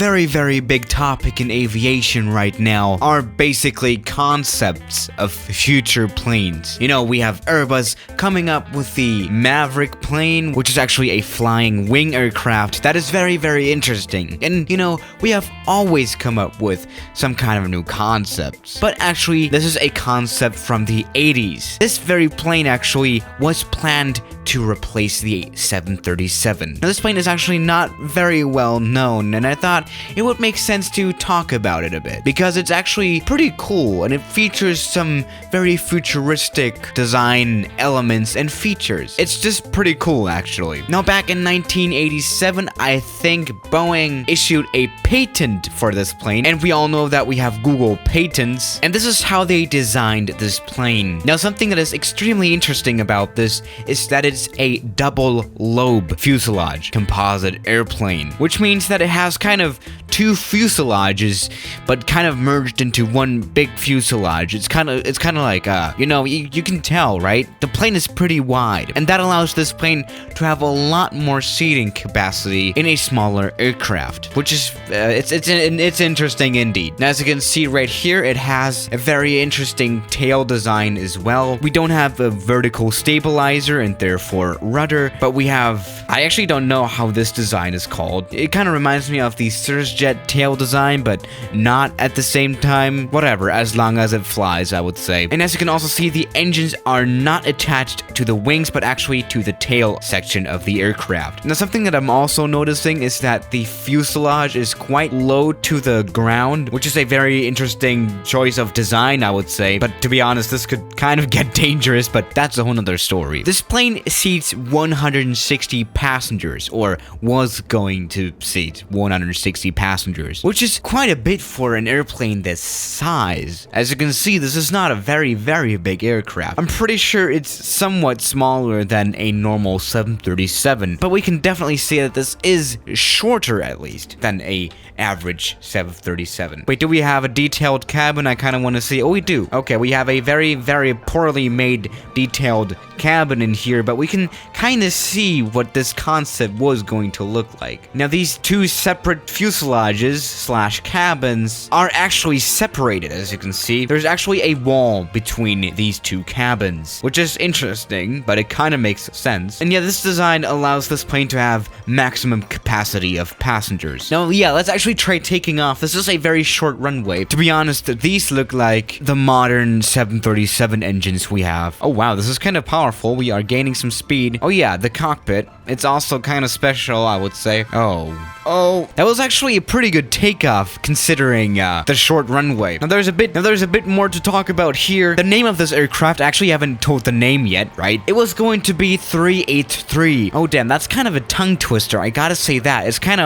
very big topic in aviation right now are basically concepts of future planes. You know, we have Airbus coming up with the Maverick plane, which is actually a flying wing aircraft that is very interesting. And you know, we have always come up with some kind of new concepts. But actually, this is a concept from the 80s. This very plane actually was planned to replace the 737. Now, this plane is actually not very well known, and I thought it would make sense to talk about it a bit, because it's actually pretty cool, and it features some very futuristic design elements and features. It's just pretty cool, actually. Now, back in 1987, I think Boeing issued a patent for this plane, and we all know that we have Google patents, and this is how they designed this plane. Now, something that is extremely interesting about this is that it's a double lobe fuselage composite airplane, which means that it has kind of two fuselages, but kind of merged into one big fuselage. It's kind of like, you know, you can tell, right? The plane is pretty wide, and that allows this plane to have a lot more seating capacity in a smaller aircraft, which is, it's interesting indeed. Now, as you can see right here, it has a very interesting tail design as well. We don't have a vertical stabilizer and therefore rudder, but we have, I actually don't know how this design is called. It kind of reminds me of the Surgejet tail design, but not at the same time. Whatever, as long as it flies, I would say. And as you can also see, the engines are not attached to the wings, but actually to the tail section of the aircraft. Now, something that I'm also noticing is that the fuselage is quite low to the ground, which is a very interesting choice of design, I would say. But to be honest, this could kind of get dangerous, but that's a whole nother story. This plane seats 160 passengers, or was going to seat 160 passengers, which is quite a bit for an airplane this size. As you can see, this is not a very big aircraft. I'm pretty sure it's somewhat smaller than a normal 737, but we can definitely see that this is shorter, at least, than a average 737. Wait, do we have a detailed cabin? I kind of want to see. Oh, we do. Okay, we have a very poorly made detailed cabin in here, but we can kind of see what this concept was going to look like. Now, these two separate fuselages slash cabins are actually separated. As you can see, there's actually a wall between these two cabins, which is interesting, but it kind of makes sense. And yeah, this design allows this plane to have maximum capacity of passengers. Now, yeah, let's actually try taking off. This is a very short runway. To be honest, these look like the modern 737 engines we have. Oh wow, this is kind of powerful. We are gaining some speed. Oh yeah, the cockpit. It's also kind of special, I would say. Oh, that was actually a pretty good takeoff considering the short runway. Now there's a bit more to talk about here. The name of this aircraft, actually haven't told the name yet, right? It was going to be 383. Oh damn, that's kind of a tongue twister. I gotta say that. It's kind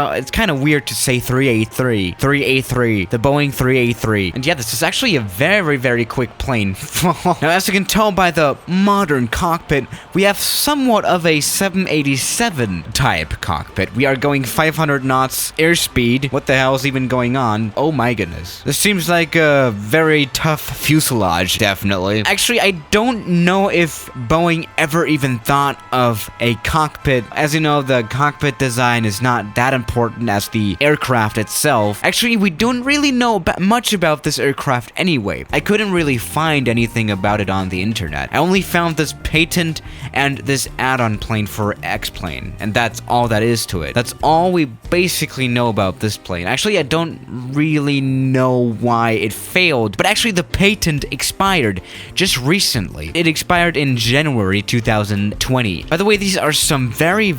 of weird to say 383. 383. The Boeing 383. And yeah, this is actually a very quick plane. Now, as you can tell by the modern cockpit, we have somewhat of a 787 type cockpit. We are going 500 knots airspeed. What the hell is even going on? Oh my goodness. This seems like a very tough fuselage, definitely. Actually, I don't know if Boeing ever even thought of a cockpit. As you know, the cockpit design is not that important as the aircraft itself. Actually, we don't really know much about this aircraft anyway. I couldn't really find anything about it on the internet. I only found this patent and this add-on plane for X-Plane, and that's all that is to it. That's all we basically know about this plane. Actually, I don't really know why it failed, but actually the patent expired just recently. It expired in January 2020. By the way, these are some very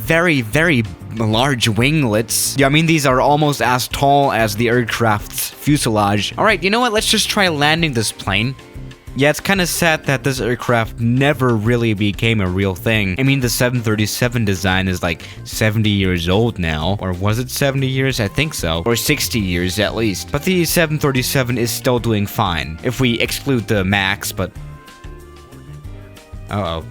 large winglets. Yeah, I mean, these are almost as tall as the aircraft's fuselage. Alright, you know what? Let's just try landing this plane. Yeah, it's kind of sad that this aircraft never really became a real thing. I mean, the 737 design is like 70 years old now. Or was it 70 years? I think so. Or 60 years at least. But the 737 is still doing fine. If we exclude the MAX, but... Uh-oh.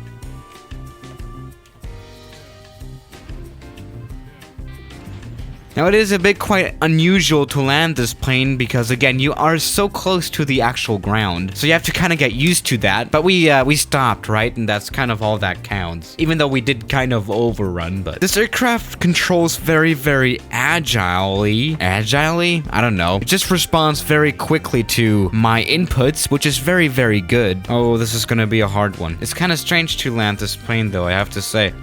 Now, it is a bit quite unusual to land this plane because, again, you are so close to the actual ground. So you have to kind of get used to that. But we stopped, right? And that's kind of all that counts. Even though we did kind of overrun, but this aircraft controls very, very agilely. Agilely? I don't know. It just responds very quickly to my inputs, which is very, very good. Oh, this is gonna be a hard one. It's kind of strange to land this plane, though, I have to say.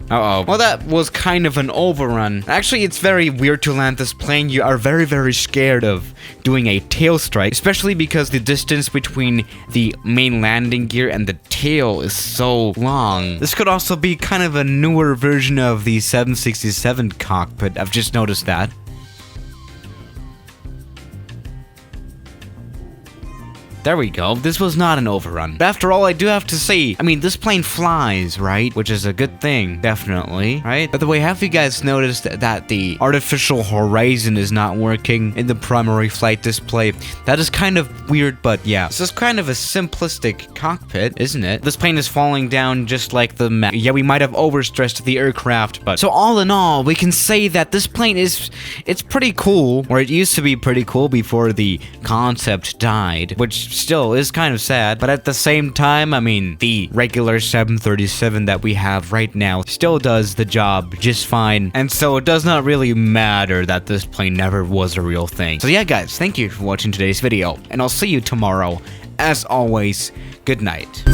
Uh-oh. Well, that was kind of an overrun. Actually, it's very weird to land this plane. You are very, very scared of doing a tail strike, especially because the distance between the main landing gear and the tail is so long. This could also be kind of a newer version of the 767 cockpit. I've just noticed that. There we go. This was not an overrun. But after all, I do have to say, I mean, this plane flies, right? Which is a good thing, definitely, right? By the way, have you guys noticed that the artificial horizon is not working in the primary flight display? That is kind of weird, but yeah. This is kind of a simplistic cockpit, isn't it? This plane is falling down just like the map. Yeah, we might have overstressed the aircraft, but... So all in all, we can say that this plane it's pretty cool, or it used to be pretty cool before the concept died, which still is kind of sad, but at the same time, I mean, the regular 737 that we have right now still does the job just fine, and so it does not really matter that this plane never was a real thing. So yeah, guys, thank you for watching today's video, and I'll see you tomorrow. As always, good night.